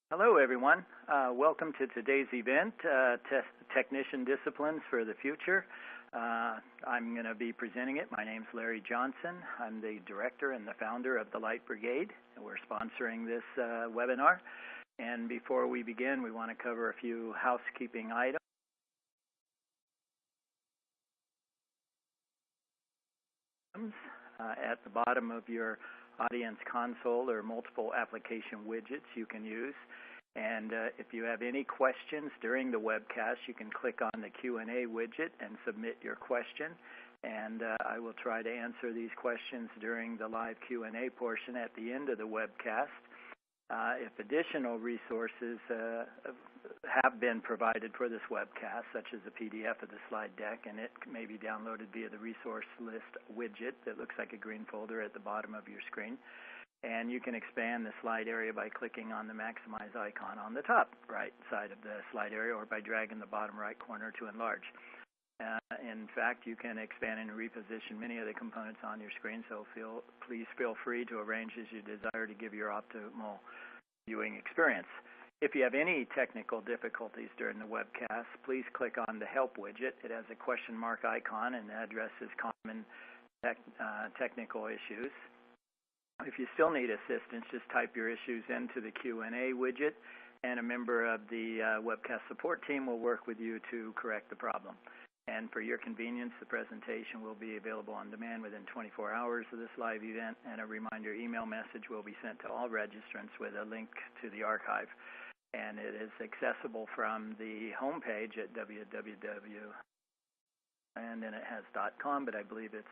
Hello, everyone. Welcome to today's event, Technician Disciplines for the Future. I'm going to be presenting it. My name's Larry Johnson. I'm the director and the founder of the Light Brigade, and we're sponsoring this webinar. And before we begin, we want to cover a few housekeeping items. At the bottom of your audience console or multiple application widgets you can use. And if you have any questions during the webcast, you can click on the Q&A widget and submit your question. And I will try to answer these questions during the live Q&A portion at the end of the webcast. If additional resources have been provided for this webcast, such as a PDF of the slide deck, and it may be downloaded via the resource list widget that looks like a green folder at the bottom of your screen. And you can expand the slide area by clicking on the maximize icon on the top right side of the slide area, or by dragging the bottom right corner to enlarge. In fact, you can expand and reposition many of the components on your screen, so please feel free to arrange as you desire to give your optimal viewing experience. If you have any technical difficulties during the webcast, please click on the Help widget. It has a question mark icon and addresses common technical issues. If you still need assistance, just type your issues into the Q&A widget, and a member of the webcast support team will work with you to correct the problem. And for your convenience, the presentation will be available on demand within 24 hours of this live event, and a reminder email message will be sent to all registrants with a link to the archive. And it is accessible from the home page at www. And then it has .com, but I believe it's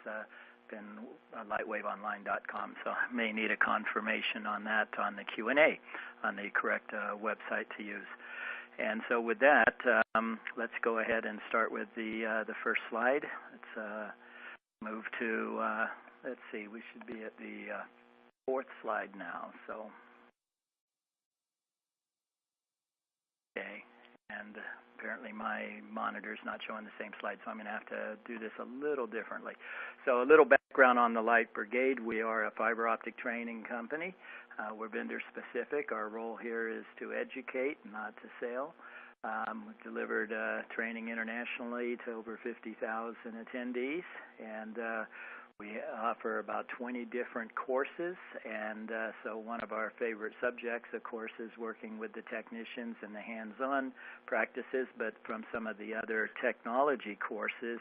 been lightwaveonline.com, so I may need a confirmation on that on the Q&A on the correct website to use. And so with that, let's go ahead and start with the first slide. Let's move to, let's see, we should be at the fourth slide now. So, okay, and apparently my monitor's not showing the same slide, so I'm going to have to do this a little differently. So a little background on the Light Brigade. We are a fiber optic training company. We're vendor specific. Our role here is to educate, not to sell. We've delivered training internationally to over 50,000 attendees, and we offer about 20 different courses. And so one of our favorite subjects, of course, is working with the technicians and the hands-on practices, but from some of the other technology courses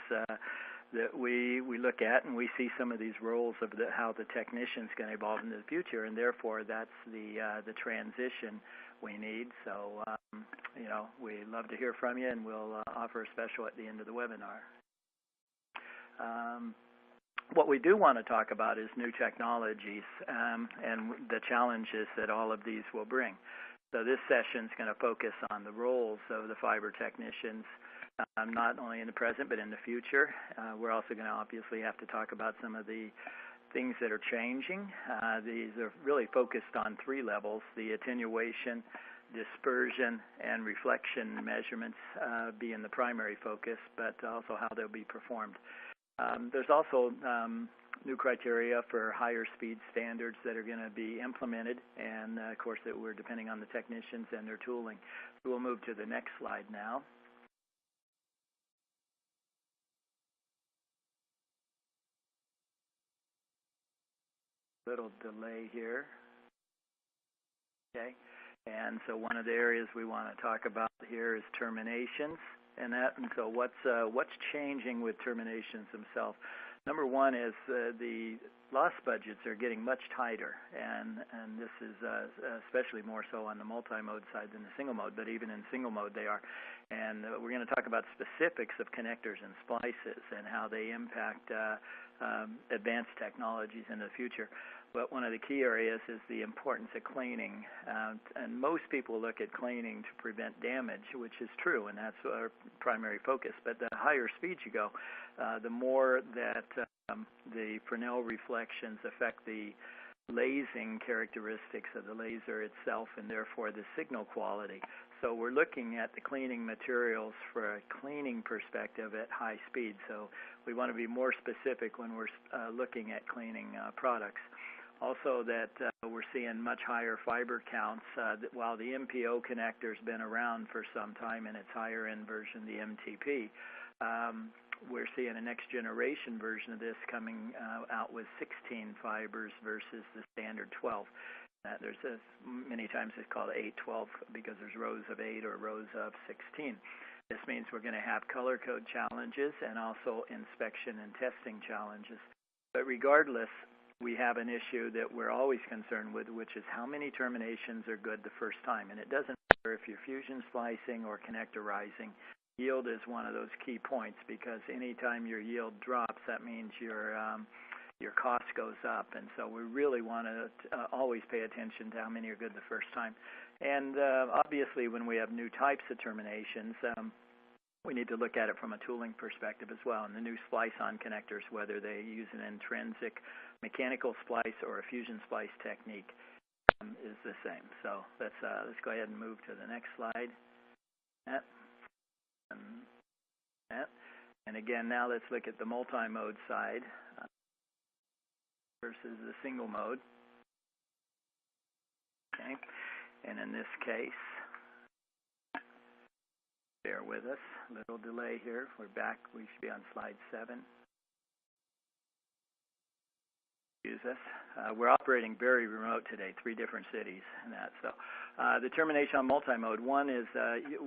that we look at, and we see some of these roles of how the technician's going to evolve into the future, and therefore that's the transition we need. So, you know, we love to hear from you, and we'll offer a special at the end of the webinar. What we do want to talk about is new technologies and the challenges that all of these will bring. So this session is going to focus on the roles of the fiber technicians, not only in the present but in the future. We're also going to obviously have to talk about some of the things that are changing. These are really focused on three levels: the attenuation, dispersion, and reflection measurements being the primary focus, but also how they'll be performed. There's also new criteria for higher speed standards that are going to be implemented, and of course that we're depending on the technicians and their tooling. So we'll move to the next slide now. Little delay here. Okay, and so one of the areas we want to talk about here is terminations. And so what's changing with terminations themselves? Number one is the loss budgets are getting much tighter, and this is especially more so on the multi-mode side than the single mode, but even in single mode they are. And we're going to talk about specifics of connectors and splices and how they impact advanced technologies in the future. But one of the key areas is the importance of cleaning. And most people look at cleaning to prevent damage, which is true, and that's our primary focus. But the higher speeds you go, the more that the Fresnel reflections affect the lasing characteristics of the laser itself, and therefore the signal quality. So we're looking at the cleaning materials for a cleaning perspective at high speed. So we want to be more specific when we're looking at cleaning products. Also that we're seeing much higher fiber counts. While the MPO connector's been around for some time in its higher end version, the MTP, we're seeing a next generation version of this coming out with 16 fibers versus the standard 12. There's many times it's called 812 because there's rows of 8 or rows of 16. This means we're going to have color code challenges and also inspection and testing challenges. But regardless, we have an issue that we're always concerned with, which is how many terminations are good the first time. And it doesn't matter if you're fusion splicing or connectorizing. Yield is one of those key points because anytime your yield drops, that means your cost goes up. And so we really want to always pay attention to how many are good the first time. And obviously, when we have new types of terminations, we need to look at it from a tooling perspective as well. And the new splice-on connectors, whether they use an intrinsic mechanical splice or a fusion splice technique, is the same. So let's go ahead and move to the next slide. And again, now let's look at the multi-mode side versus the single mode. Okay, and in this case, bear with us, little delay here. We're back. We should be on slide 7. Excuse us. We're operating very remote today, 3 different cities and that. So the termination on multimode, one is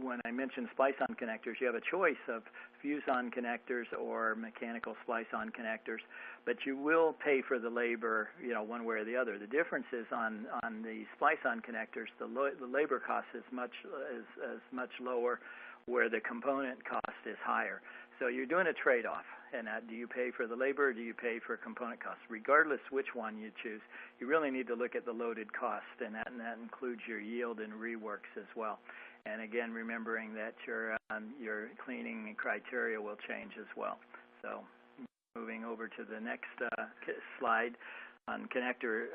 when I mentioned splice-on connectors, you have a choice of fuse-on connectors or mechanical splice-on connectors, but you will pay for the labor, one way or the other. The difference is on the splice-on connectors, the labor cost is much lower, where the component cost is higher. So you're doing a trade-off. And do you pay for the labor or do you pay for component costs? Regardless which one you choose, you really need to look at the loaded cost, and that includes your yield and reworks as well. And again, remembering that your cleaning criteria will change as well. So moving over to the next slide on connector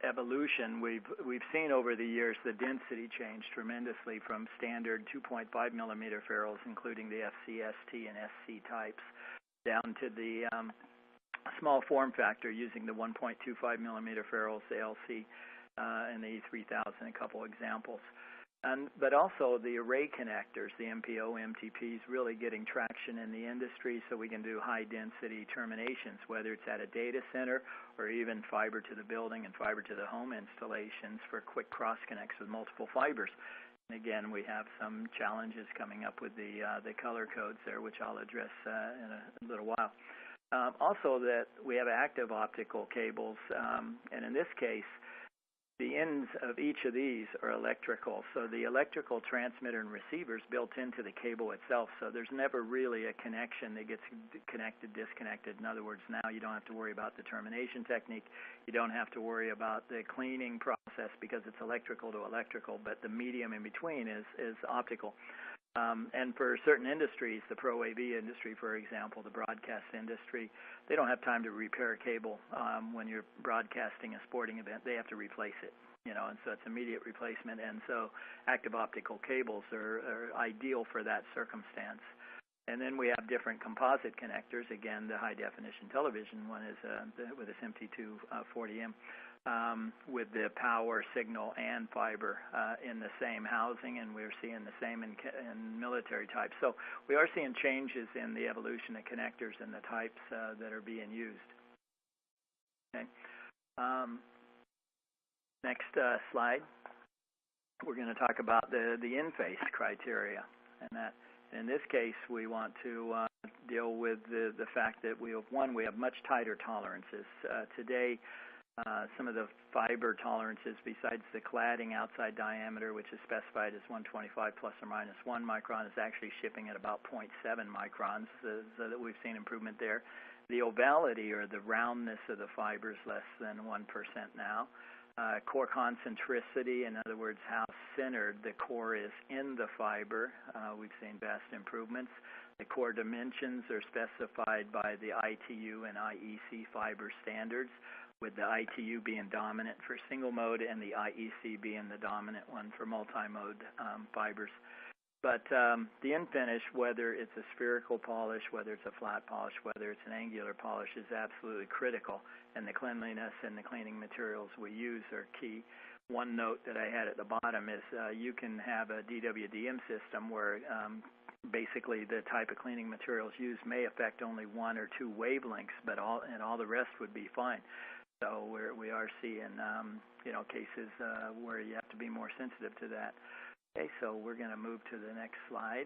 evolution, we've seen over the years the density change tremendously from standard 2.5 millimeter ferrules, including the FC, ST, and SC types, down to the small form factor using the 1.25 millimeter ferrules, the LC, and the E3000, a couple examples. But also the array connectors, the MPO, MTPs, really getting traction in the industry so we can do high-density terminations, whether it's at a data center or even fiber to the building and fiber to the home installations for quick cross-connects with multiple fibers. And again, we have some challenges coming up with the color codes there, which I'll address in a little while. Also that we have active optical cables, and in this case, the ends of each of these are electrical. So the electrical transmitter and receivers built into the cable itself, so there's never really a connection that gets connected, disconnected. In other words, now you don't have to worry about the termination technique. You don't have to worry about the cleaning process because it's electrical to electrical, but the medium in between is optical. And for certain industries, the Pro AV industry, for example, the broadcast industry, they don't have time to repair a cable when you're broadcasting a sporting event. They have to replace it, and so it's immediate replacement. And so active optical cables are ideal for that circumstance. And then we have different composite connectors. Again, the high-definition television one is with this MT240M. With the power, signal, and fiber in the same housing, and we're seeing the same in military types. So we are seeing changes in the evolution of connectors and the types that are being used. Okay. Next slide. We're going to talk about the in-phase criteria, and that in this case we want to deal with the fact that we have much tighter tolerances today. Some of the fiber tolerances, besides the cladding outside diameter, which is specified as 125 plus or minus 1 micron, is actually shipping at about 0.7 microns, so that we've seen improvement there. The ovality, or the roundness of the fiber, is less than 1% now. Core concentricity, in other words, how centered the core is in the fiber, we've seen vast improvements. The core dimensions are specified by the ITU and IEC fiber standards, with the ITU being dominant for single mode and the IEC being the dominant one for multi-mode fibers. But the end finish, whether it's a spherical polish, whether it's a flat polish, whether it's an angular polish, is absolutely critical. And the cleanliness and the cleaning materials we use are key. One note that I had at the bottom is you can have a DWDM system where basically the type of cleaning materials used may affect only 1 or 2 wavelengths, but all the rest would be fine. So we are seeing cases where you have to be more sensitive to that. Okay, so we're going to move to the next slide.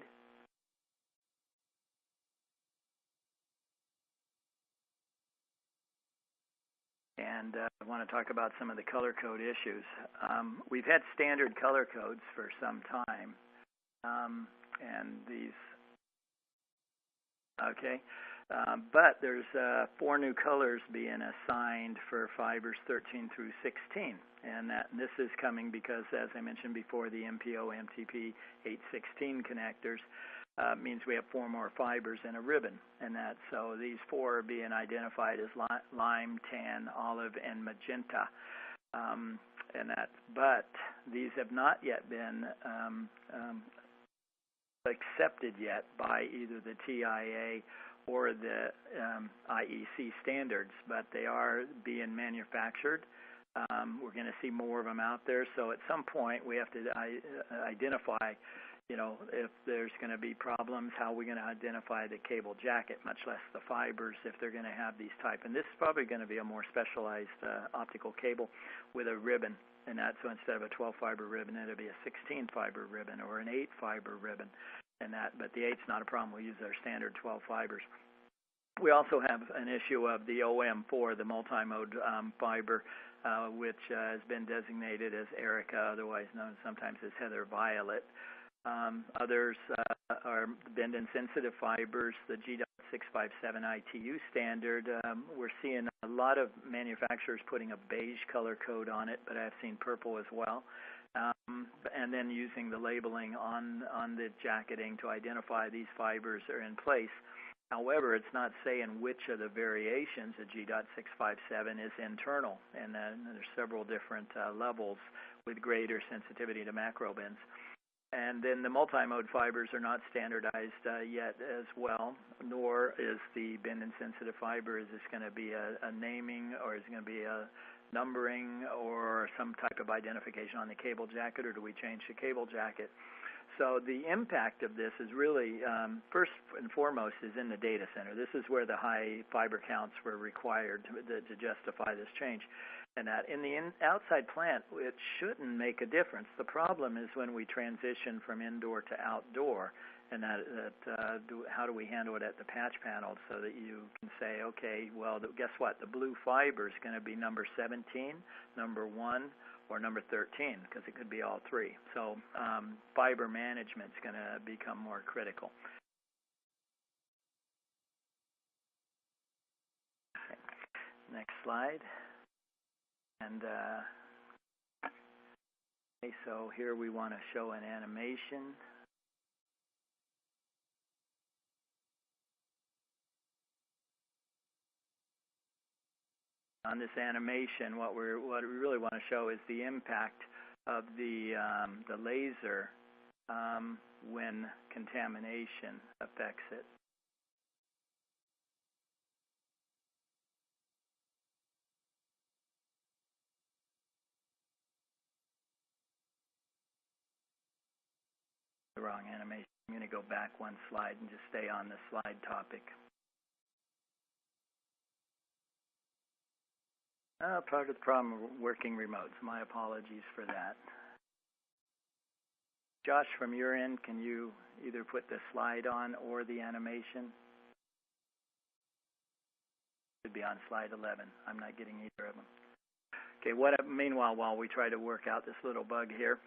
And I want to talk about some of the color code issues. We've had standard color codes for some time, and these, okay, but there's 4 new colors being assigned for fibers 13 through 16. And this is coming because, as I mentioned before, the MPO MTP 816 connectors means we have 4 more fibers in a ribbon. And so these 4 are being identified as lime, tan, olive, and magenta. But these have not yet been accepted yet by either the TIA or the IEC standards, but they are being manufactured. We're going to see more of them out there. So at some point we have to identify, if there's going to be problems, how are we going to identify the cable jacket, much less the fibers, if they're going to have these type. And this is probably going to be a more specialized optical cable with a ribbon. And so instead of a 12-fiber ribbon, it'll be a 16-fiber ribbon or an 8-fiber ribbon. But the 8's not a problem. We'll use our standard 12 fibers. We also have an issue of the OM4, the multimode fiber, which has been designated as Erica, otherwise known sometimes as Heather Violet. Others are bend-insensitive fibers, the G.657 ITU standard. We're seeing a lot of manufacturers putting a beige color code on it, but I've seen purple as well. And then using the labeling on the jacketing to identify these fibers are in place. However, it's not saying which of the variations of G.657 is internal, and then there's several different levels with greater sensitivity to macro bends. And then the multimode fibers are not standardized yet as well, nor is the bend-insensitive fiber. Is this going to be a naming, or is it going to be a numbering, or some type of identification on the cable jacket, or do we change the cable jacket? So the impact of this is really, first and foremost, is in the data center. This is where the high fiber counts were required to justify this change. And that in the outside plant, it shouldn't make a difference. The problem is when we transition from indoor to outdoor, and how do we handle it at the patch panel so that you can say, okay, well, guess what? The blue fiber is going to be number 17, number 1, or number 13, because it could be all 3. So fiber management is going to become more critical. Okay. Next slide. And okay, so here we want to show an animation. On this animation, what we really want to show is the impact of the laser when contamination affects it. The wrong animation. I'm going to go back one slide and just stay on the slide topic. Part of the problem working remotes. My apologies for that. Josh, from your end, can you either put the slide on or the animation? It should be on slide 11. I'm not getting either of them. Okay. Meanwhile, while we try to work out this little bug here,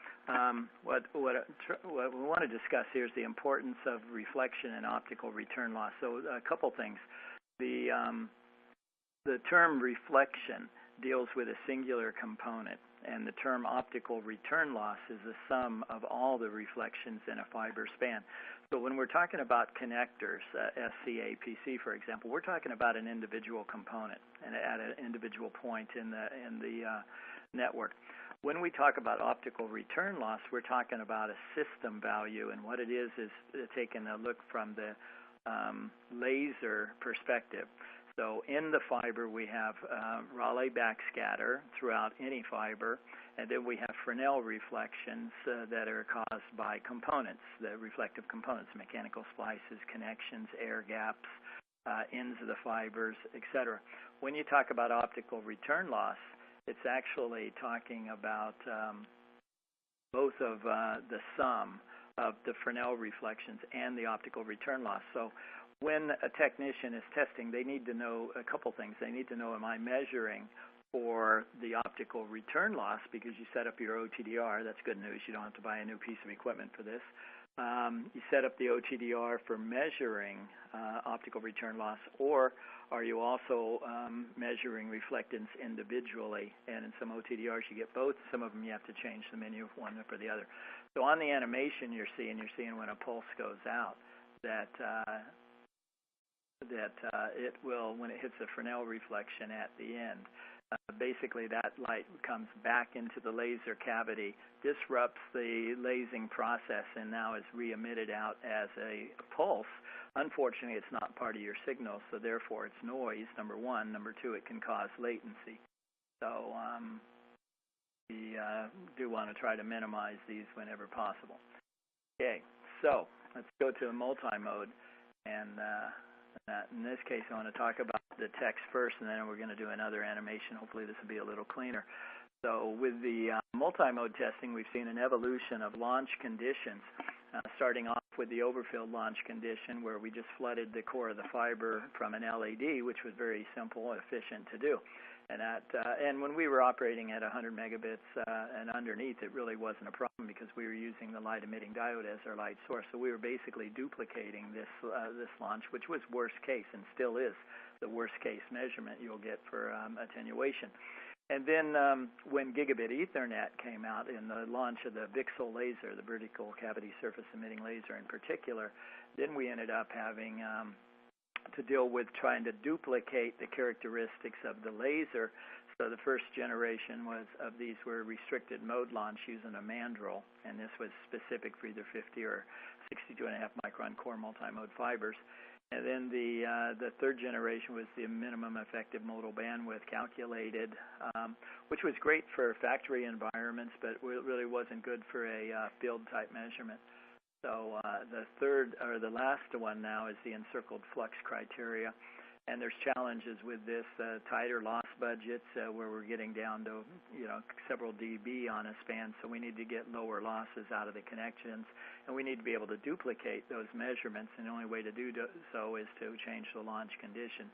what we want to discuss here is the importance of reflection and optical return loss. So a couple things. The term reflection deals with a singular component, and the term optical return loss is the sum of all the reflections in a fiber span. So when we're talking about connectors, SCA, PC, for example, we're talking about an individual component and at an individual point in the network. When we talk about optical return loss, we're talking about a system value, and what it is taking a look from the laser perspective. So in the fiber, we have Rayleigh backscatter throughout any fiber, and then we have Fresnel reflections that are caused by components, the reflective components, mechanical splices, connections, air gaps, ends of the fibers, etc. When you talk about optical return loss, it's actually talking about both of the sum of the Fresnel reflections and the optical return loss. So when a technician is testing, they need to know a couple things. They need to know, am I measuring for the optical return loss, because you set up your OTDR. That's good news. You don't have to buy a new piece of equipment for this. You set up the OTDR for measuring optical return loss, or are you also measuring reflectance individually? And in some OTDRs you get both. Some of them you have to change the menu one for the other. So on the animation you're seeing when a pulse goes out that it will, when it hits a Fresnel reflection at the end, basically that light comes back into the laser cavity, disrupts the lasing process, and now is re-emitted out as a pulse. Unfortunately, it's not part of your signal, so therefore it's noise, number one. Number two, it can cause latency. So we do want to try to minimize these whenever possible. Okay, so let's go to a multimode, and in this case, I want to talk about the text first, and then we're going to do another animation. Hopefully this will be a little cleaner. So with the multimode testing, we've seen an evolution of launch conditions, starting off with the overfilled launch condition, where we just flooded the core of the fiber from an LED, which was very simple and efficient to do. And when we were operating at 100 megabits and underneath, it really wasn't a problem because we were using the light-emitting diode as our light source. So we were basically duplicating this launch, which was worst case and still is the worst case measurement you'll get for attenuation. And then when gigabit Ethernet came out in the launch of the VCSEL laser, the vertical cavity surface emitting laser in particular, then we ended up having to deal with trying to duplicate the characteristics of the laser. So the first generation of these were restricted mode launch using a mandrel, and this was specific for either 50 or 62.5 micron core multimode fibers. And then the third generation was the minimum effective modal bandwidth calculated, which was great for factory environments, but really wasn't good for a field type measurement. So the last one now is the Encircled Flux criteria, and there's challenges with this, tighter loss budgets where we're getting down to several dB on a span, so we need to get lower losses out of the connections, and we need to be able to duplicate those measurements, and the only way to do so is to change the launch condition.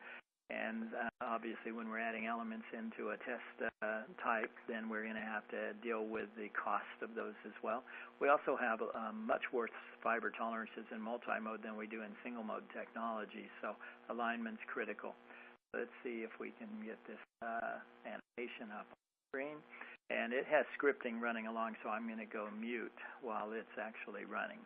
And obviously when we're adding elements into a test type, then we're going to have to deal with the cost of those as well. We also have much worse fiber tolerances in multimode than we do in single mode technology, so alignment's critical. Let's see if we can get this animation up on the screen. And it has scripting running along, so I'm going to go mute while it's actually running.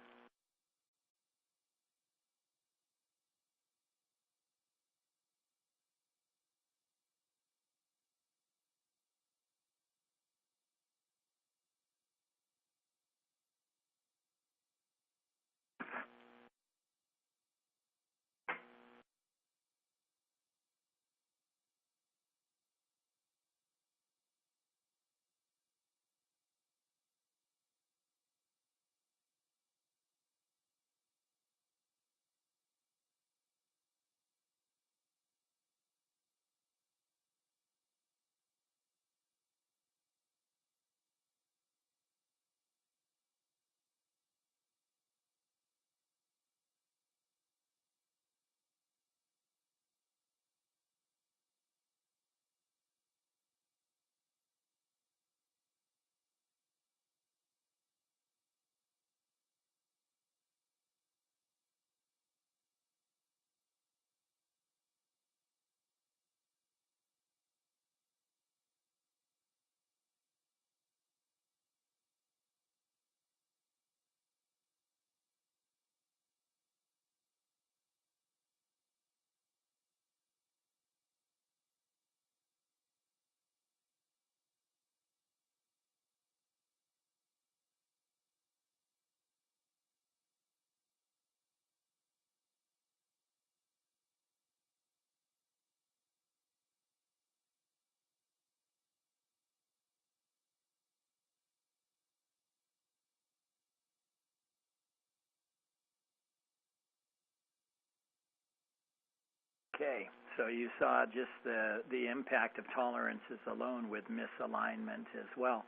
Okay, so you saw just the impact of tolerances alone with misalignment as well,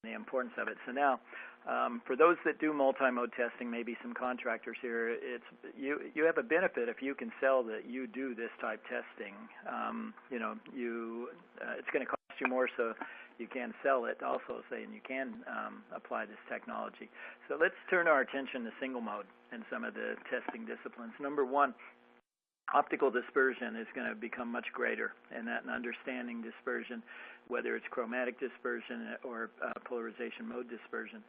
the importance of it. So now, for those that do multimode testing, maybe some contractors here, you have a benefit if you can sell that you do this type testing. It's going to cost you more, so you can sell it also, saying you can apply this technology. So let's turn our attention to single mode and some of the testing disciplines. Number one, optical dispersion is going to become much greater, and that in understanding dispersion, whether it's chromatic dispersion or polarization mode dispersion.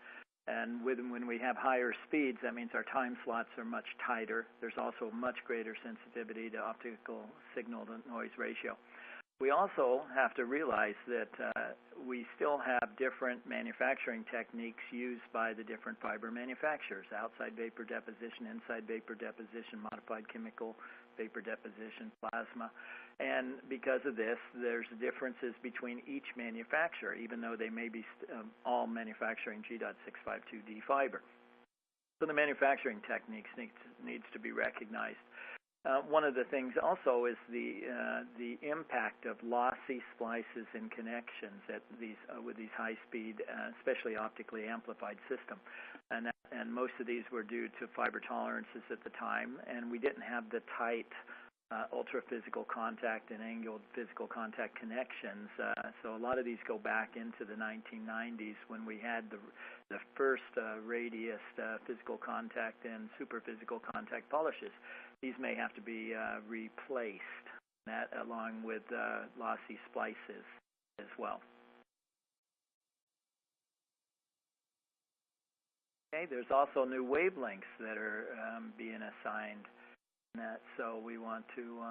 And when we have higher speeds, that means our time slots are much tighter. There's also much greater sensitivity to optical signal-to-noise ratio. We also have to realize that we still have different manufacturing techniques used by the different fiber manufacturers: outside vapor deposition, inside vapor deposition, modified chemical vapor deposition, plasma. And because of this, there's differences between each manufacturer, even though they may be all manufacturing G.652D fiber. So the manufacturing techniques needs to be recognized. One of the things also is the impact of lossy splices and connections at with these high-speed, especially optically amplified system, and most of these were due to fiber tolerances at the time, and we didn't have the tight ultra-physical contact and angled physical contact connections. So a lot of these go back into the 1990s when we had the first radius physical contact and super physical contact polishes. These may have to be replaced, that along with lossy splices as well. Okay, there's also new wavelengths that are being assigned. So we want to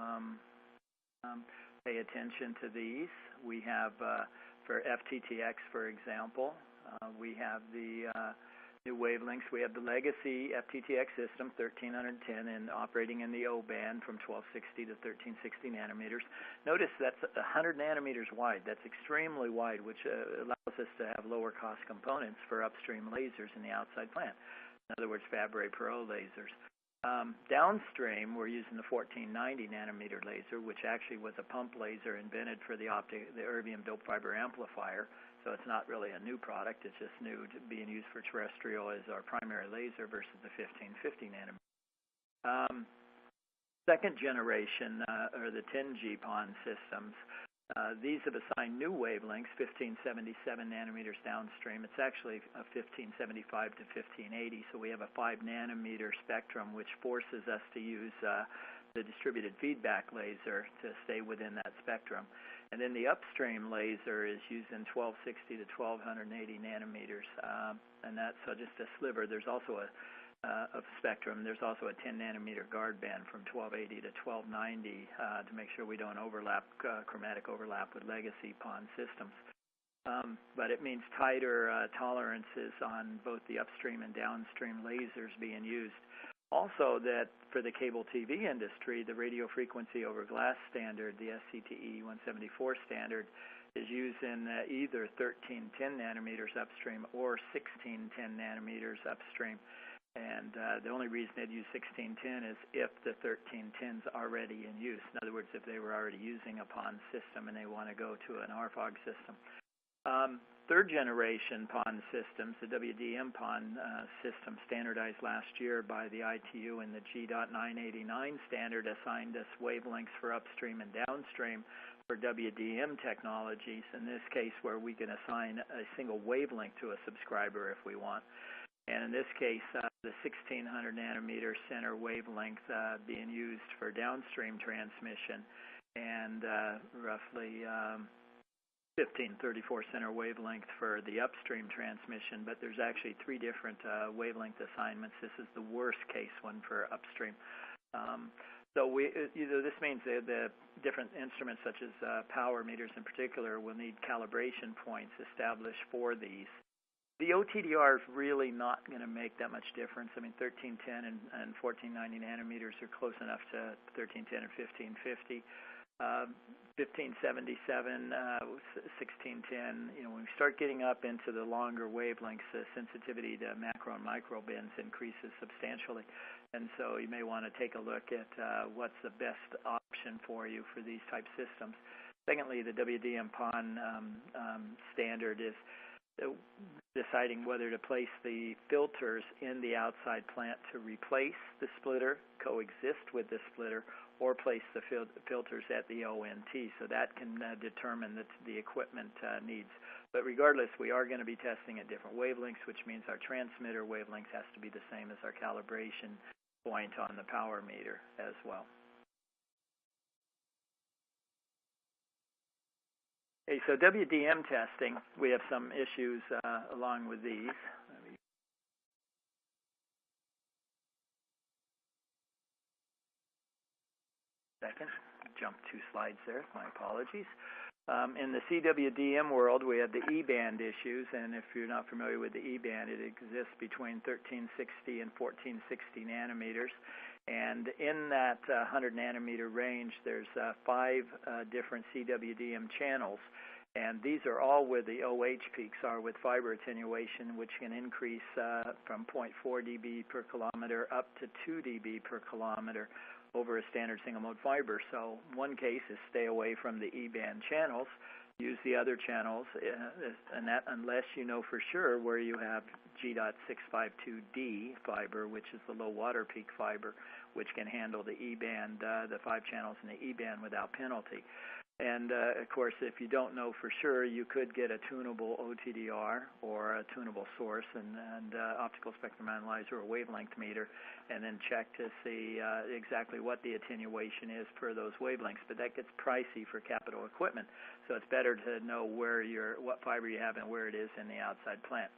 pay attention to these. We have, for FTTX, for example, we have the new wavelengths. We have the legacy FTTX system, 1310, and operating in the O band from 1260 to 1360 nanometers. Notice that's 100 nanometers wide. That's extremely wide, which allows us to have lower cost components for upstream lasers in the outside plant. In other words, Fabry-Perot lasers. Downstream, we're using the 1490 nanometer laser, which actually was a pump laser invented for the erbium dope fiber amplifier. So it's not really a new product. It's just new to being used for terrestrial as our primary laser versus the 1550 nanometer. Second generation, or the 10G PON systems. These have assigned new wavelengths, 1577 nanometers downstream. It's actually a 1575 to 1580, so we have a 5 nanometer spectrum, which forces us to use the distributed feedback laser to stay within that spectrum. And then the upstream laser is used in 1260 to 1280 nanometers, and that's just a sliver. There's also a spectrum. There's also a 10 nanometer guard band from 1280 to 1290 to make sure we don't overlap, chromatic overlap with legacy PON systems. But it means tighter tolerances on both the upstream and downstream lasers being used. Also, that for the cable TV industry, the radio frequency over glass standard, the SCTE 174 standard, is used in either 1310 nanometers upstream or 1610 nanometers upstream. And the only reason they'd use 1610 is if the 1310's already in use. In other words, if they were already using a PON system and they want to go to an RFOG system. Third generation PON systems, the WDM PON system standardized last year by the ITU and the G.989 standard assigned us wavelengths for upstream and downstream for WDM technologies, in this case where we can assign a single wavelength to a subscriber if we want. And in this case, the 1600 nanometer center wavelength being used for downstream transmission, and roughly 1534 center wavelength for the upstream transmission. But there's actually 3 different wavelength assignments. This is the worst case one for upstream. So this means that the different instruments, such as power meters in particular, will need calibration points established for these. The OTDR is really not going to make that much difference. I mean, 1310 and 1490 nanometers are close enough to 1310 and 1550. 1577, 1610, when we start getting up into the longer wavelengths, the sensitivity to macro and micro bends increases substantially. And so you may want to take a look at what's the best option for you for these type systems. Secondly, the WDM PON standard is deciding whether to place the filters in the outside plant to replace the splitter, coexist with the splitter, or place the filters at the ONT. So that can determine the equipment needs. But regardless, we are going to be testing at different wavelengths, which means our transmitter wavelength has to be the same as our calibration point on the power meter as well. Okay, so WDM testing, we have some issues along with these. Second, jump 2 slides there, my apologies. In the CWDM world, we have the E-band issues, and if you're not familiar with the E-band, it exists between 1360 and 1460 nanometers. And in that 100 nanometer range, there's 5 different CWDM channels, and these are all where the OH peaks are with fiber attenuation, which can increase from 0.4 dB per kilometer up to 2 dB per kilometer over a standard single-mode fiber. So one case is stay away from the E-band channels, use the other channels, and that unless you know for sure where you have G.652D fiber, which is the low water peak fiber, which can handle the E-band, the 5 channels in the E-band without penalty. And, of course, if you don't know for sure, you could get a tunable OTDR or a tunable source and optical spectrum analyzer or wavelength meter, and then check to see exactly what the attenuation is for those wavelengths. But that gets pricey for capital equipment, so it's better to know what fiber you have and where it is in the outside plant.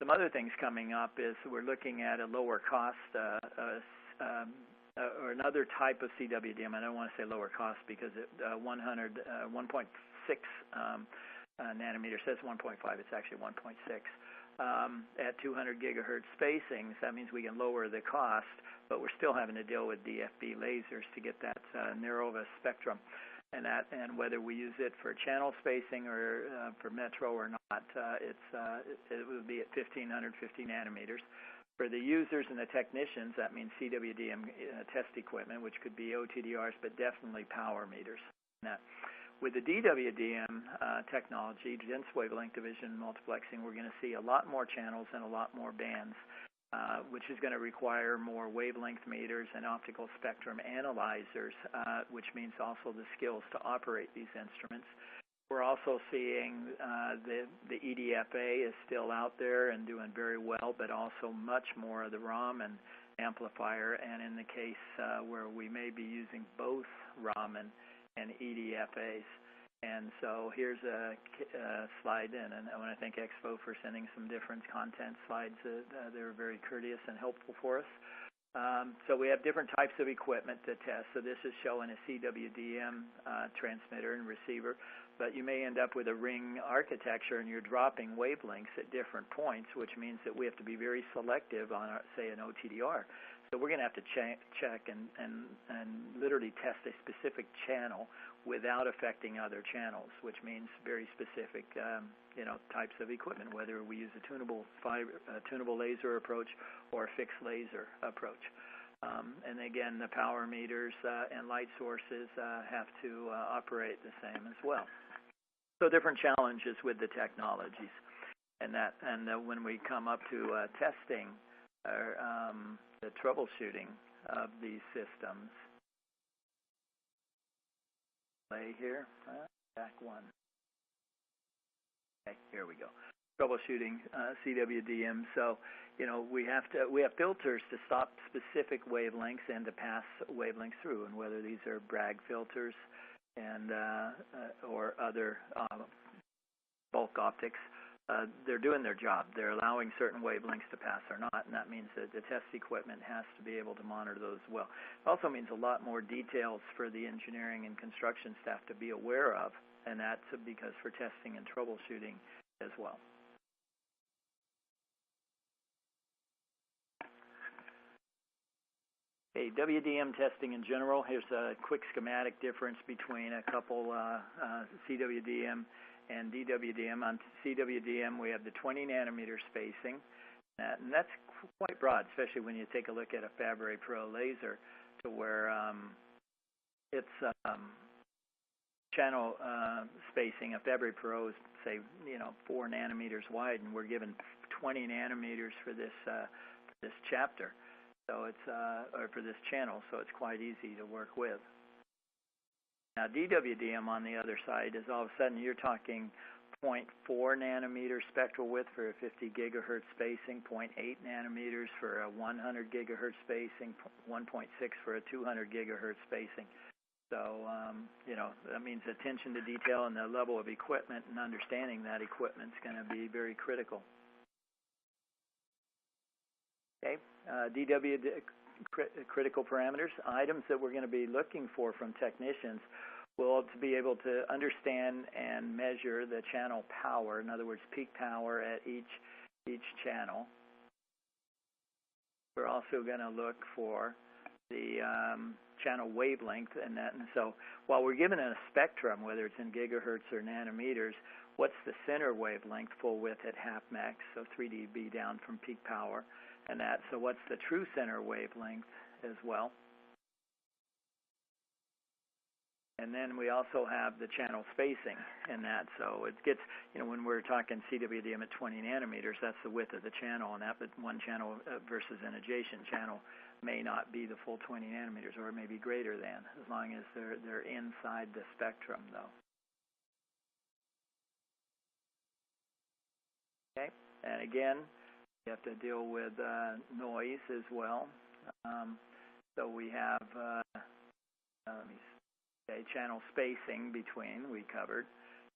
Some other things coming up is we're looking at a lower cost or another type of CWDM. I don't want to say lower cost because 1.6 nanometer says 1.5. It's actually 1.6. At 200 gigahertz spacings, that means we can lower the cost, but we're still having to deal with DFB lasers to get that narrow of a spectrum. And whether we use it for channel spacing or for metro or not, it would be at 1550 nanometers. For the users and the technicians, that means CWDM test equipment, which could be OTDRs, but definitely power meters. With the DWDM technology, dense wavelength division multiplexing, we're going to see a lot more channels and a lot more bands, which is going to require more wavelength meters and optical spectrum analyzers, which means also the skills to operate these instruments. We're also seeing the EDFA is still out there and doing very well, but also much more of the Raman amplifier, and in the case where we may be using both Raman and EDFAs. And so here's a slide, and I want to thank Expo for sending some different content slides. They were very courteous and helpful for us. So we have different types of equipment to test. So this is showing a CWDM transmitter and receiver, but you may end up with a ring architecture and you're dropping wavelengths at different points, which means that we have to be very selective on, say, an OTDR. So we're going to have to check and literally test a specific channel without affecting other channels, which means very specific types of equipment, whether we use a tunable laser approach or a fixed laser approach. And again, the power meters and light sources have to operate the same as well. So different challenges with the technologies, and when we come up to testing or the troubleshooting of these systems. Play here, back one. Okay, here we go. Troubleshooting CWDM. So, we have filters to stop specific wavelengths and to pass wavelengths through, and whether these are Bragg filters and or other bulk optics, they're doing their job. They're allowing certain wavelengths to pass or not, and that means that the test equipment has to be able to monitor those well. It also means a lot more details for the engineering and construction staff to be aware of, and that's because for testing and troubleshooting as well. Okay, WDM testing in general. Here's a quick schematic difference between a couple CWDM and DWDM. On CWDM, we have the 20 nanometer spacing, and that's quite broad, especially when you take a look at a Fabre Pro laser, to where it's channel spacing. A Fabre Pro is, say, 4 nanometers wide, and we're given 20 nanometers for this chapter. So it's or for this channel, so it's quite easy to work with. Now DWDM on the other side is all of a sudden you're talking 0.4 nanometer spectral width for a 50 gigahertz spacing, 0.8 nanometers for a 100 gigahertz spacing, 1.6 for a 200 gigahertz spacing. So that means attention to detail and the level of equipment and understanding that equipment is going to be very critical. Okay, critical parameters, items that we're going to be looking for from technicians will to be able to understand and measure the channel power, in other words, peak power at each channel. We're also going to look for the channel wavelength and that. And so while we're given a spectrum, whether it's in gigahertz or nanometers, what's the center wavelength full width at half max, so 3 dB down from peak power? And that, so what's the true center wavelength as well? And then we also have the channel spacing in that. So it gets, when we're talking CWDM at 20 nanometers, that's the width of the channel, and that one channel versus an adjacent channel may not be the full 20 nanometers, or it may be greater than, as long as they're inside the spectrum, though. Okay, and again, you have to deal with noise as well. So we have channel spacing between, we covered.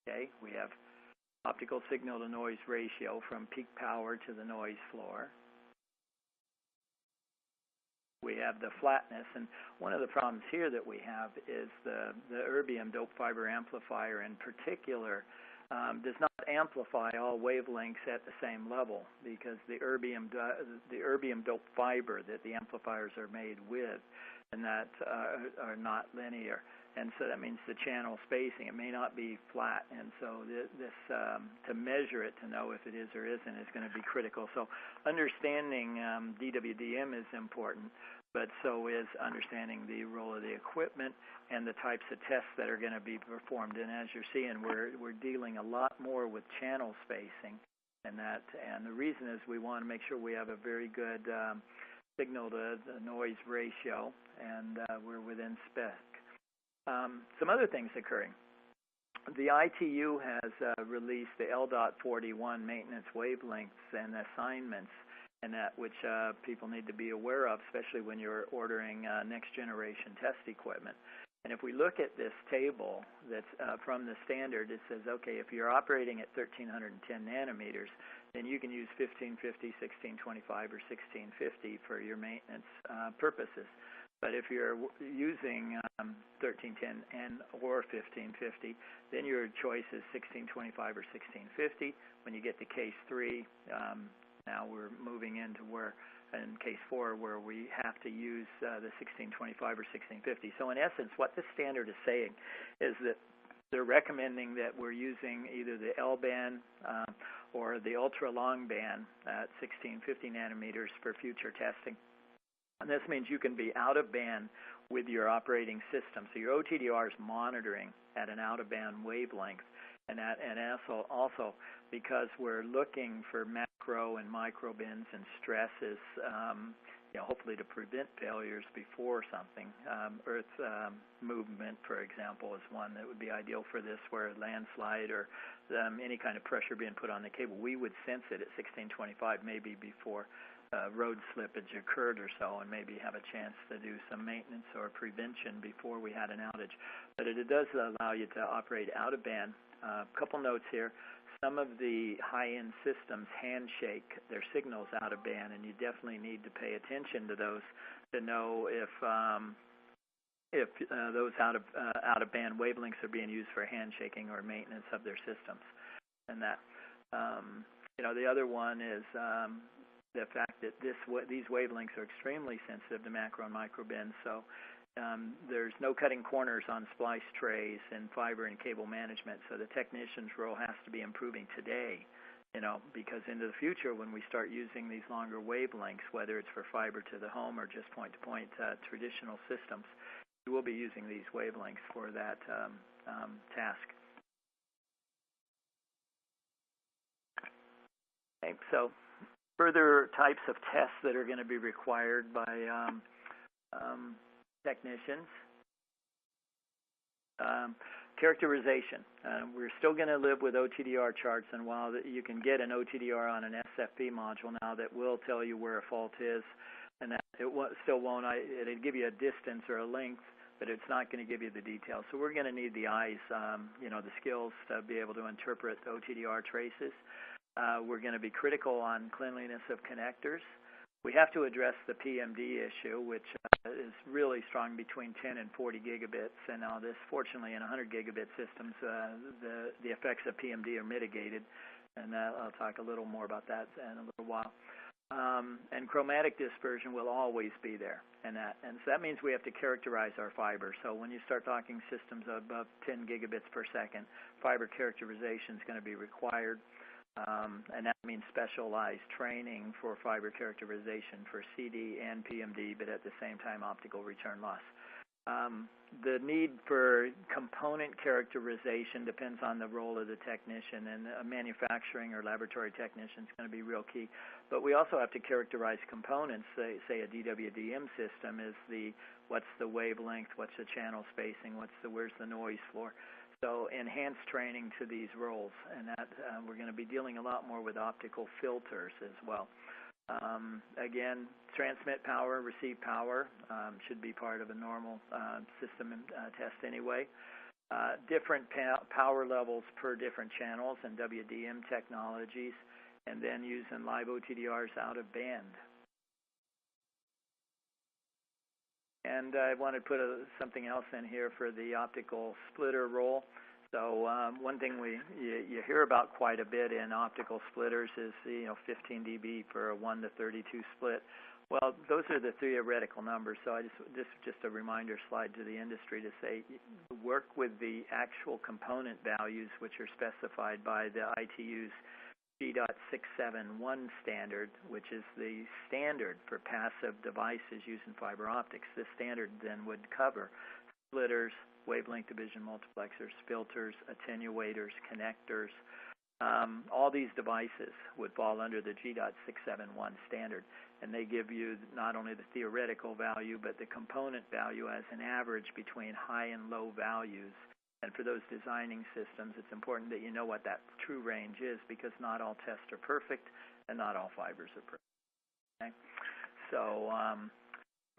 Okay, we have optical signal to noise ratio from peak power to the noise floor. We have the flatness, and one of the problems here that we have is the erbium dope fiber amplifier in particular does not amplify all wavelengths at the same level, because the erbium dope fiber that the amplifiers are made with and that are not linear, and so that means the channel spacing, it may not be flat, and so this to measure it, to know if it is or isn't, is going to be critical. So understanding DWDM is important, but so is understanding the role of the equipment and the types of tests that are going to be performed. And as you're seeing, we're dealing a lot more with channel spacing, and the reason is we want to make sure we have a very good signal to the noise ratio, and we're within spec. Some other things occurring. The ITU has released the L.41 maintenance wavelengths and assignments, and that which people need to be aware of, especially when you're ordering next generation test equipment. And if we look at this table that's from the standard, it says, okay, if you're operating at 1310 nanometers, then you can use 1550, 1625, or 1650 for your maintenance purposes. But if you're using 1310 or 1550, then your choice is 1625 or 1650. When you get to case 3, now we're moving into where, in case 4, where we have to use the 1625 or 1650. So in essence, what the standard is saying is that they're recommending that we're using either the L band or the ultra long band at 1650 nanometers for future testing. And this means you can be out of band with your operating system. So your OTDR is monitoring at an out of band wavelength. And also because we're looking for macro and micro bends and stresses, hopefully to prevent failures before something. Earth movement, for example, is one that would be ideal for this, where a landslide or any kind of pressure being put on the cable, we would sense it at 1625, maybe before road slippage occurred or so, and maybe have a chance to do some maintenance or prevention before we had an outage. But it does allow you to operate out of band. A couple notes here. Some of the high-end systems handshake their signals out of band, and you definitely need to pay attention to those to know if those out of band wavelengths are being used for handshaking or maintenance of their systems. And that the other one is the fact that these wavelengths are extremely sensitive to macro and micro bends. So there's no cutting corners on splice trays and fiber and cable management. So the technician's role has to be improving today, because into the future when we start using these longer wavelengths, whether it's for fiber to the home or just point-to-point traditional systems, we will be using these wavelengths for that task. Okay, so further types of tests that are going to be required by technicians. Characterization. We're still going to live with OTDR charts, and while you can get an OTDR on an SFP module now that will tell you where a fault is, and that still won't, it'll give you a distance or a length, but it's not going to give you the details. So we're going to need the eyes, the skills to be able to interpret OTDR traces. We're going to be critical on cleanliness of connectors. We have to address the PMD issue, which is really strong between 10 and 40 gigabits. And now this, fortunately, in 100 gigabit systems, the effects of PMD are mitigated. And I'll talk a little more about that in a little while. And chromatic dispersion will always be there. And so that means we have to characterize our fiber. So when you start talking systems above 10 gigabits per second, fiber characterization is going to be required. And that means specialized training for fiber characterization for CD and PMD, but at the same time optical return loss. The need for component characterization depends on the role of the technician, and a manufacturing or laboratory technician is going to be real key. But we also have to characterize components. Say a DWDM system is what's the wavelength, what's the channel spacing, where's the noise floor. So enhanced training to these roles, and that we're going to be dealing a lot more with optical filters as well. Again, transmit power, receive power should be part of a normal system test anyway. Different power levels per different channels and WDM technologies, and then using live OTDRs out of band. And I want to put something else in here for the optical splitter role. So one thing you hear about quite a bit in optical splitters is 15 dB for a 1 to 32 split. Well, those are the theoretical numbers. So this is just a reminder slide to the industry to say work with the actual component values, which are specified by the ITU's G.671 standard, which is the standard for passive devices using fiber optics. This standard then would cover splitters, wavelength division multiplexers, filters, attenuators, connectors. All these devices would fall under the G.671 standard, and they give you not only the theoretical value, but the component value as an average between high and low values. And for those designing systems, it's important that you know what that true range is, because not all tests are perfect and not all fibers are perfect. Okay? So,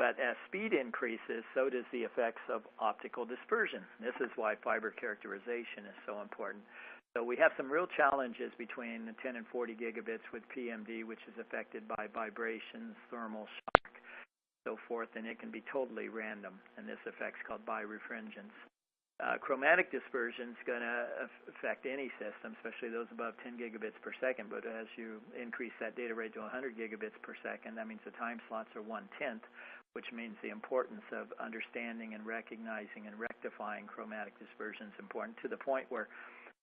but as speed increases, so does the effects of optical dispersion. This is why fiber characterization is so important. So we have some real challenges between 10 and 40 gigabits with PMD, which is affected by vibrations, thermal shock, so forth, and it can be totally random. And this effect's called birefringence. Chromatic dispersion is going to affect any system, especially those above 10 gigabits per second. But as you increase that data rate to 100 gigabits per second, that means the time slots are 1/10, which means the importance of understanding and recognizing and rectifying chromatic dispersion is important, to the point where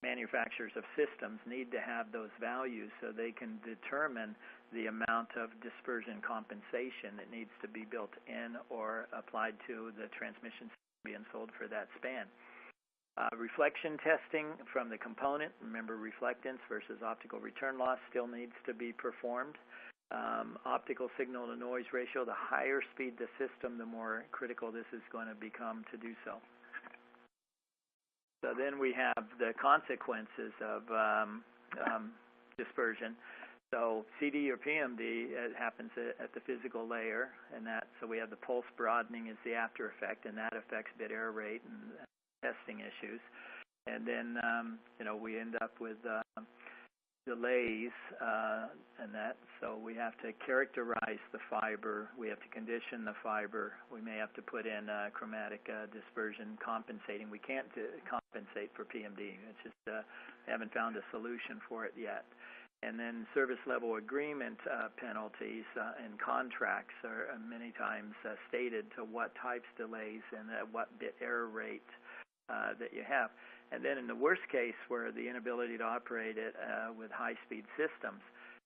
manufacturers of systems need to have those values so they can determine the amount of dispersion compensation that needs to be built in or applied to the transmission system being sold for that span. Reflection testing from the component, remember reflectance versus optical return loss, still needs to be performed. Optical signal to noise ratio, the higher speed the system, the more critical this is going to become to do so. So then we have the consequences of dispersion. So CD or PMD, it happens at the physical layer, and so we have the pulse broadening is the after effect, and that affects bit error rate and testing issues. And then we end up with delays and that. So we have to characterize the fiber. We have to condition the fiber. We may have to put in chromatic dispersion compensating. We can't compensate for PMD. It's just haven't found a solution for it yet. And then service level agreement penalties in contracts are many times stated to what types delays and at what bit error rate that you have. And then in the worst case, where the inability to operate it with high-speed systems,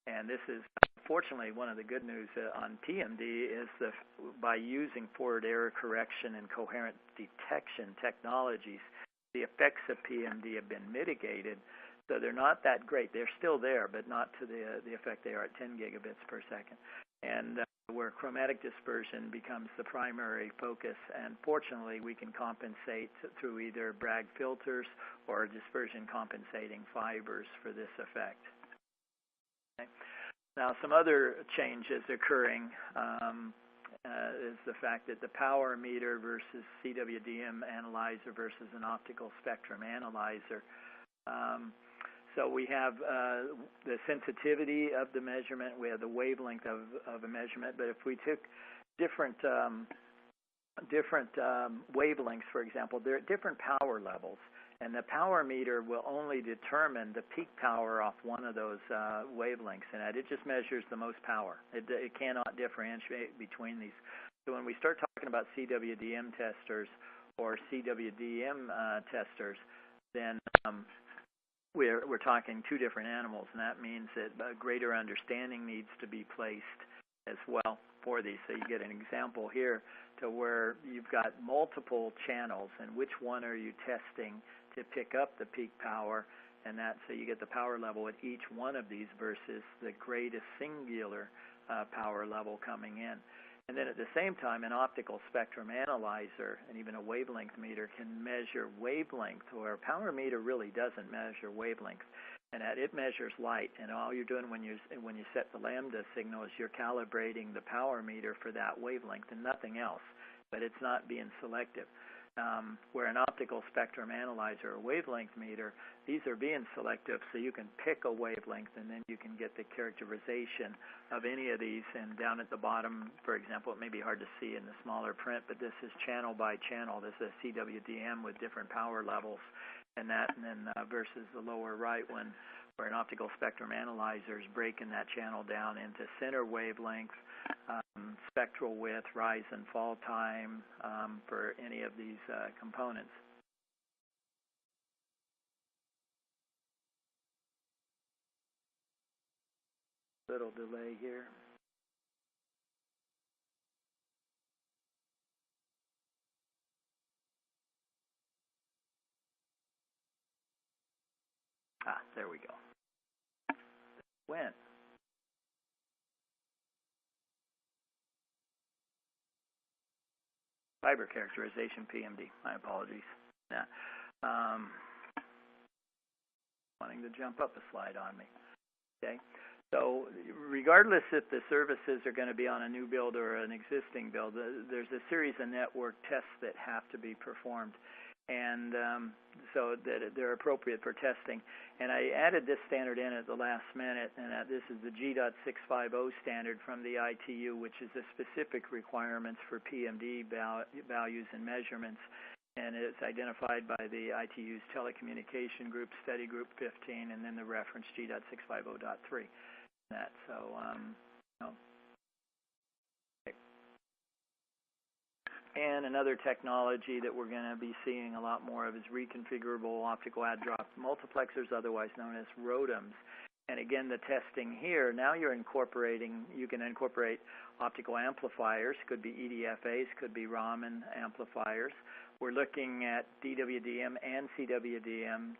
and this is fortunately one of the good news on PMD is by using forward error correction and coherent detection technologies, the effects of PMD have been mitigated. So they're not that great. They're still there, but not to the effect they are at 10 gigabits per second. And where chromatic dispersion becomes the primary focus, and fortunately we can compensate through either Bragg filters or dispersion compensating fibers for this effect. Okay. Now some other changes occurring is the fact that the power meter versus CWDM analyzer versus an optical spectrum analyzer. So we have the sensitivity of the measurement, we have the wavelength of a measurement, but if we took different wavelengths, for example, they're at different power levels, and the power meter will only determine the peak power off one of those wavelengths, and it just measures the most power. It cannot differentiate between these. So when we start talking about CWDM testers or CWDM testers, then we're talking two different animals, and that means that a greater understanding needs to be placed as well for these. So you get an example here to where you've got multiple channels, and which one are you testing to pick up the peak power, and that so you get the power level at each one of these versus the greatest singular power level coming in. And then at the same time, an optical spectrum analyzer and even a wavelength meter can measure wavelength, where a power meter really doesn't measure wavelength, and that it measures light. And all you're doing when you set the lambda signal is you're calibrating the power meter for that wavelength and nothing else, but it's not being selective. Where an optical spectrum analyzer or wavelength meter, these are being selective, so you can pick a wavelength and then you can get the characterization of any of these. And down at the bottom, for example, it may be hard to see in the smaller print, but this is channel by channel. This is CWDM with different power levels, and then versus the lower right one, where an optical spectrum analyzer is breaking that channel down into center wavelength, spectral width, rise and fall time for any of these components. Little delay here. There we go. When? Fiber characterization PMD. My apologies. Yeah. Wanting to jump up a slide on me. Okay. So regardless if the services are going to be on a new build or an existing build, there's a series of network tests that have to be performed, and so that they're appropriate for testing. And I added this standard in at the last minute, and this is the G.650 standard from the ITU, which is the specific requirements for PMD values and measurements, and it's identified by the ITU's telecommunication group, study group 15, and then the reference G.650.3. That so And another technology that we're going to be seeing a lot more of is reconfigurable optical add-drop multiplexers, otherwise known as ROADMs. And again, the testing here, now you can incorporate optical amplifiers, could be EDFAs, could be Raman amplifiers. We're looking at DWDM and CWDM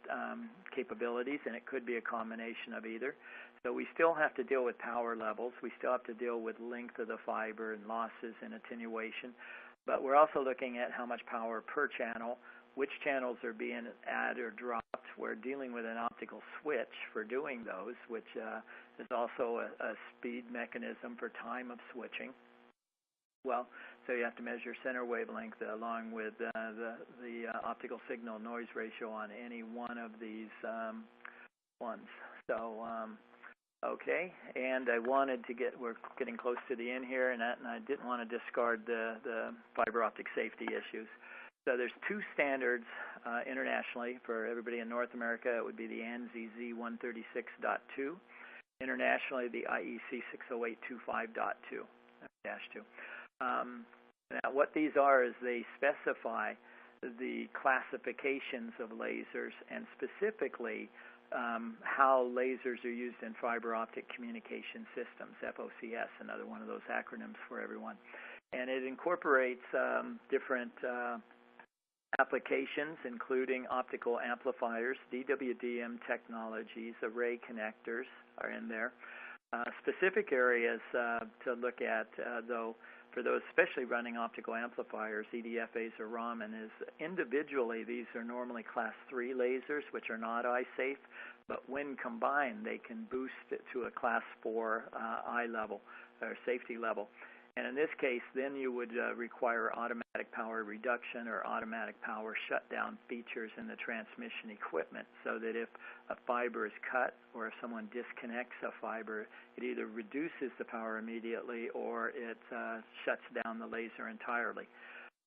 capabilities, and it could be a combination of either. So we still have to deal with power levels. We still have to deal with length of the fiber and losses and attenuation. But we're also looking at how much power per channel, which channels are being added or dropped. We're dealing with an optical switch for doing those, which is also a speed mechanism for time of switching. Well, so you have to measure center wavelength along with the optical signal noise ratio on any one of these ones. So, okay, and I wanted to we're getting close to the end here, and I didn't want to discard the fiber optic safety issues. So there's two standards internationally for everybody in North America. It would be the ANSI Z136.2, internationally the IEC 60825.2-2. Now, what these are is they specify the classifications of lasers and specifically how lasers are used in fiber optic communication systems, FOCS, another one of those acronyms for everyone. And it incorporates different applications, including optical amplifiers, DWDM technologies, array connectors are in there. Specific areas to look at, though, for those especially running optical amplifiers, EDFAs or Raman, is individually these are normally class 3 lasers, which are not eye safe, but when combined they can boost it to a class 4 eye level or safety level. And in this case, then you would require automatic power reduction or automatic power shutdown features in the transmission equipment, so that if a fiber is cut or if someone disconnects a fiber, it either reduces the power immediately or it shuts down the laser entirely.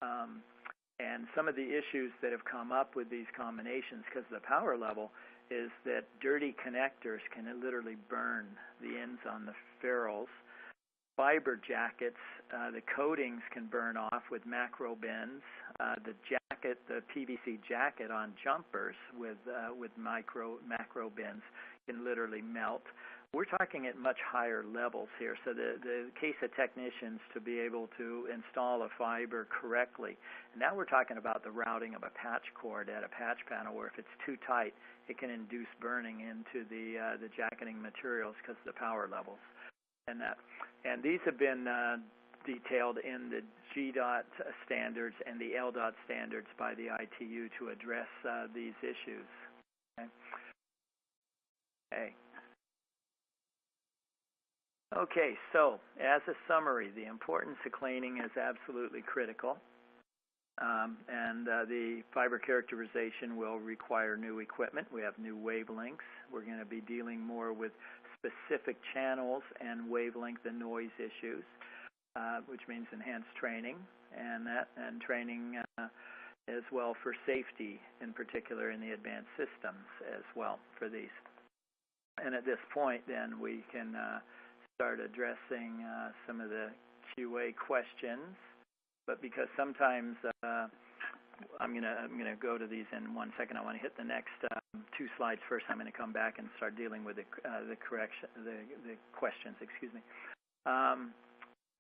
And some of the issues that have come up with these combinations because of the power level is that dirty connectors can literally burn the ends on the ferrules. Fiber jackets, the coatings can burn off with macro bends. The PVC jacket on jumpers with macro bends can literally melt. We're talking at much higher levels here. So the case of technicians to be able to install a fiber correctly. And now we're talking about the routing of a patch cord at a patch panel, where if it's too tight, it can induce burning into the jacketing materials because of the power levels. And these have been detailed in the G.dot standards and the L.dot standards by the ITU to address these issues. Okay, so as a summary, the importance of cleaning is absolutely critical. And the fiber characterization will require new equipment. We have new wavelengths. We're going to be dealing more with specific channels and wavelength and noise issues, which means enhanced training, and training as well for safety, in particular in the advanced systems as well for these. And at this point, then, we can start addressing some of the QA questions. But because sometimes I'm gonna go to these in 1 second. I want to hit the next 2 slides first. I'm going to come back and start dealing with the questions. Excuse me.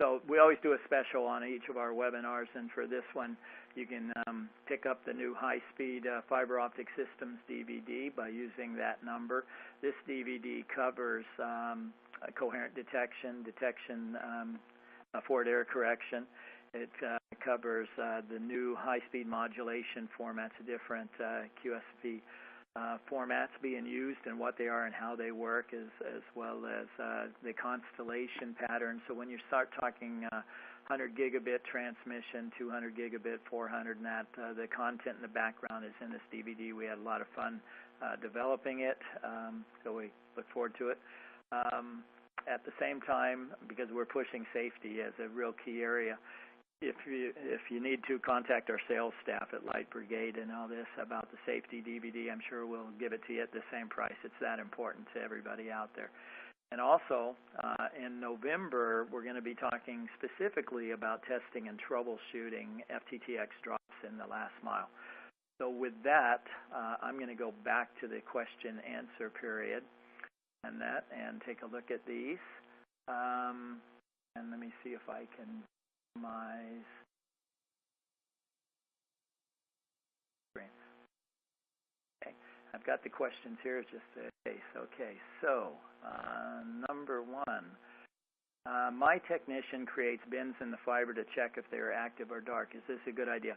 So we always do a special on each of our webinars, and for this one, you can pick up the new high-speed fiber optic systems DVD by using that number. This DVD covers coherent detection, forward error correction. It covers the new high-speed modulation formats, different QSP formats being used and what they are and how they work, as well as the constellation pattern. So when you start talking 100 gigabit transmission, 200 gigabit, 400, and that the content in the background is in this DVD. We had a lot of fun developing it, so we look forward to it. At the same time, because we're pushing safety as a real key area, if you need to contact our sales staff at Light Brigade and all this about the safety DVD, I'm sure we'll give it to you at the same price. It's that important to everybody out there. And also, in November, we're going to be talking specifically about testing and troubleshooting FTTX drops in the last mile. So with that, I'm going to go back to the question-answer period and take a look at these. And let me see if I can minimize screen. Okay, I've got the questions here just in case. Okay, so number 1. My technician creates bins in the fiber to check if they are active or dark. Is this a good idea?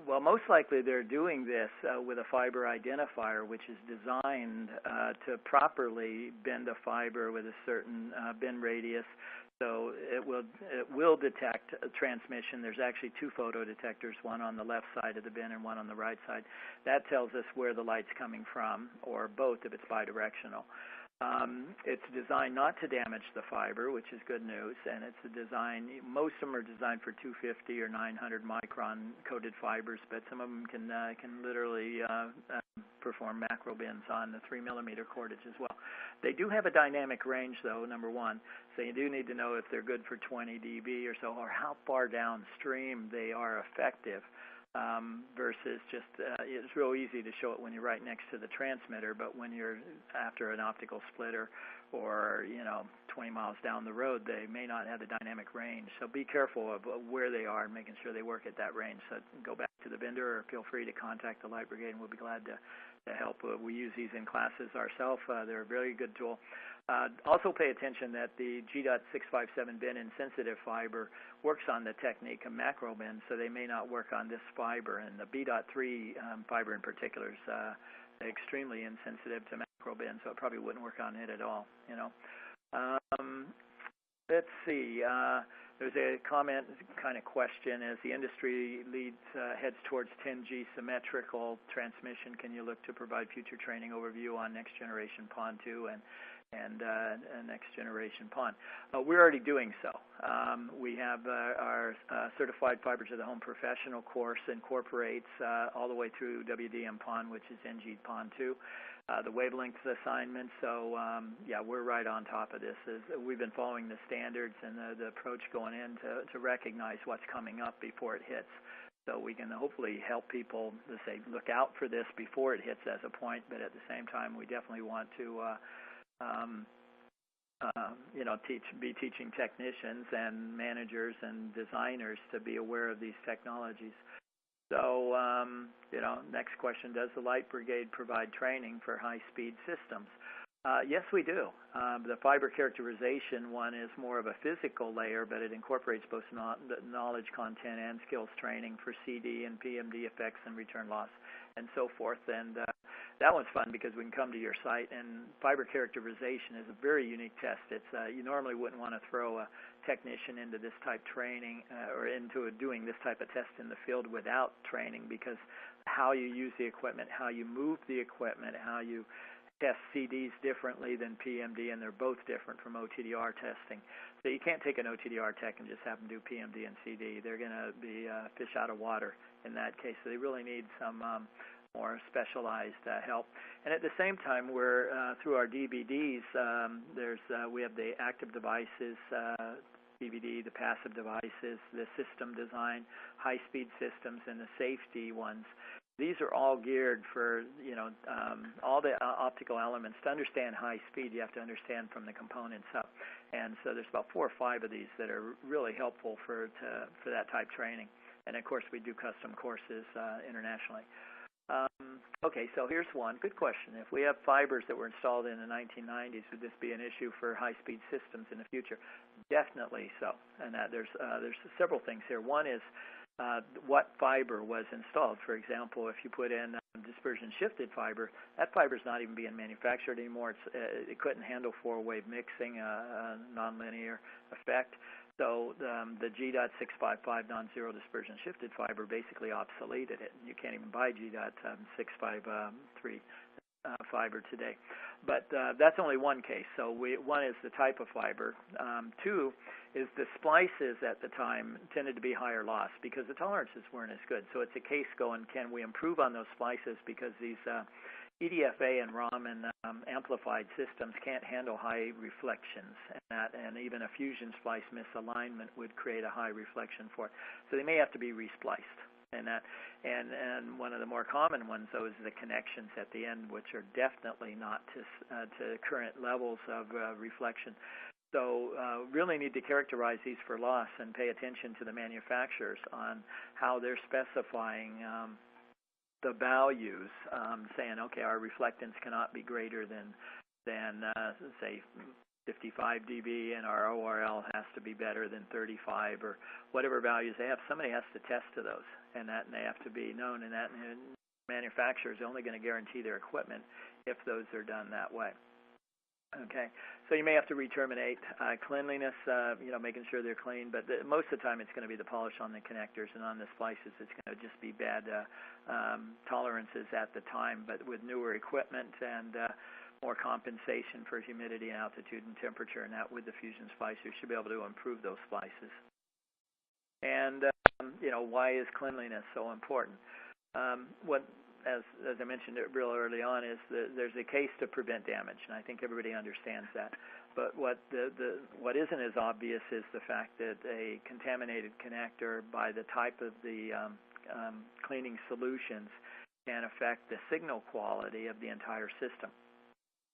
Well, most likely they're doing this with a fiber identifier, which is designed to properly bend a fiber with a certain bin radius. So it will detect a transmission. There's actually 2 photo detectors, one on the left side of the bin and one on the right side. That tells us where the light's coming from, or both if it's bidirectional. It's designed not to damage the fiber, which is good news, and it's a design, most of them are designed for 250 or 900 micron coated fibers, but some of them can literally perform macro bends on the 3 millimeter cordage as well. They do have a dynamic range, though, number one, so you do need to know if they're good for 20 dB or so, or how far downstream they are effective. Versus just, it's real easy to show it when you're right next to the transmitter, but when you're after an optical splitter or, 20 miles down the road, they may not have the dynamic range. So be careful of where they are and making sure they work at that range. So go back to the vendor or feel free to contact the Light Brigade, and we'll be glad to help. We use these in classes ourselves. They're a very good tool. Also pay attention that the G.657 bend insensitive fiber works on the technique of macro bend, so they may not work on this fiber. And the B.3 fiber in particular is extremely insensitive to macro bend, so it probably wouldn't work on it at all. Let's see. There's a comment, kind of question, as the industry heads towards 10G symmetrical transmission, can you look to provide future training overview on next generation PON 2 and next generation PON? We're already doing so. We have our Certified Fiber to the Home Professional course incorporates all the way through WDM PON, which is NG PON 2. The Wavelengths assignment, so yeah, we're right on top of this. We've been following the standards and the approach going in to recognize what's coming up before it hits. So we can hopefully help people to say, look out for this before it hits as a point, but at the same time, we definitely want to be teaching technicians and managers and designers to be aware of these technologies. So, next question, does the Light Brigade provide training for high-speed systems? Yes, we do. The fiber characterization one is more of a physical layer, but it incorporates both knowledge content and skills training for CD and PMD effects and return loss and so forth. And that one's fun because we can come to your site, and fiber characterization is a very unique test. It's you normally wouldn't want to throw a technician into this type training or into doing this type of test in the field without training, because how you use the equipment, how you move the equipment, how you test CDs differently than PMD, and they're both different from OTDR testing. So you can't take an OTDR tech and just have them do PMD and CD. They're going to be fish out of water in that case. So they really need some more specialized help. And at the same time, we're through our DVDs. We have the active devices DVD, the passive devices, the system design, high-speed systems, and the safety ones. These are all geared for, all the optical elements. To understand high speed, you have to understand from the components up. And so there's about 4 or 5 of these that are really helpful for that type training. And, of course, we do custom courses internationally. Okay, so here's one. Good question. If we have fibers that were installed in the 1990s, would this be an issue for high-speed systems in the future? Definitely so. And there's several things here. One is what fiber was installed. For example, if you put in dispersion-shifted fiber, that fiber is not even being manufactured anymore. It couldn't handle 4-wave mixing, a nonlinear effect. So the G.655 non-zero dispersion-shifted fiber basically obsoleted it. You can't even buy G.653 fiber today. But that's only one case. So one is the type of fiber. 2 is the splices at the time tended to be higher loss because the tolerances weren't as good. So it's a case going, can we improve on those splices, because these EDFA and Raman amplified systems can't handle high reflections, and even a fusion splice misalignment would create a high reflection for it. So they may have to be respliced. And one of the more common ones, though, is the connections at the end, which are definitely not to current levels of reflection. So really need to characterize these for loss and pay attention to the manufacturers on how they're specifying the values, saying, okay, our reflectance cannot be greater than say, 55 dB, and our ORL has to be better than 35, or whatever values they have. Somebody has to test to those, and they have to be known, and manufacturers are only going to guarantee their equipment if those are done that way. Okay, so you may have to re-terminate. Cleanliness, making sure they're clean, but most of the time it's going to be the polish on the connectors, and on the splices it's going to just be bad tolerances at the time. But with newer equipment and more compensation for humidity and altitude and temperature, and that with the fusion splicer, you should be able to improve those splices. And, why is cleanliness so important? as I mentioned it real early on, is that there's a case to prevent damage, and I think everybody understands that. But what isn't as obvious is the fact that a contaminated connector, by the type of the cleaning solutions, can affect the signal quality of the entire system.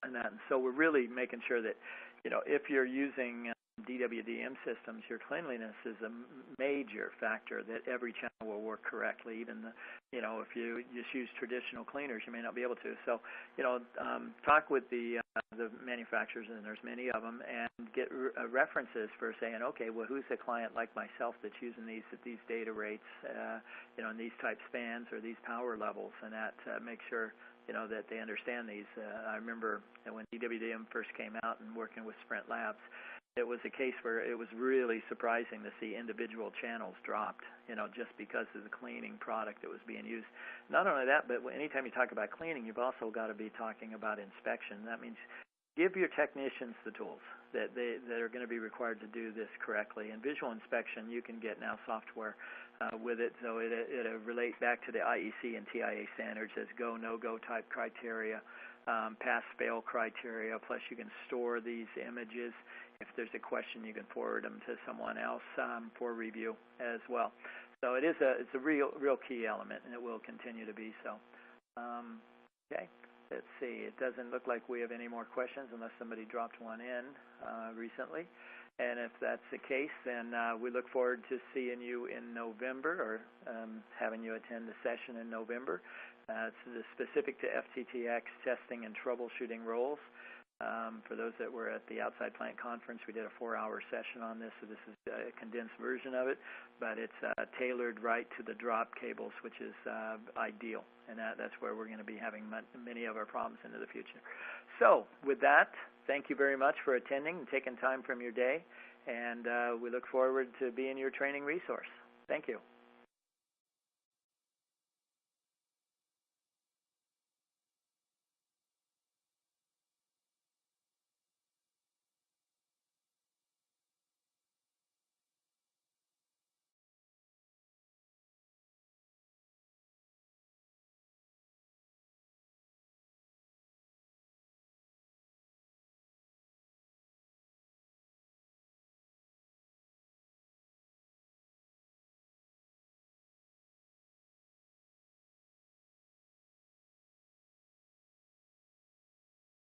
And so we're really making sure that, if you're using DWDM systems, your cleanliness is a major factor, that every channel will work correctly. Even if you just use traditional cleaners, you may not be able to. So, talk with the manufacturers, and there's many of them, and get references for saying, okay, well, who's a client like myself that's using these at these data rates, in these type spans or these power levels, and that make sure that they understand these. I remember when DWDM first came out and working with Sprint Labs, it was a case where it was really surprising to see individual channels dropped, just because of the cleaning product that was being used. Not only that, but anytime you talk about cleaning, you've also got to be talking about inspection. That means give your technicians the tools that are going to be required to do this correctly. And visual inspection, you can get now software with it, so it'll relate back to the IEC and TIA standards as go, no-go type criteria, pass-fail criteria, plus you can store these images. If there's a question, you can forward them to someone else for review as well. So it's a real key element, and it will continue to be so. Okay, let's see. It doesn't look like we have any more questions unless somebody dropped one in recently. And if that's the case, then we look forward to seeing you in November, or having you attend the session in November. It's specific to FTTX testing and troubleshooting roles. For those that were at the Outside Plant Conference, we did a 4-hour session on this, so this is a condensed version of it, but it's tailored right to the drop cables, which is ideal, and that's where we're going to be having many of our problems into the future. So with that, thank you very much for attending and taking time from your day, and we look forward to being your training resource. Thank you.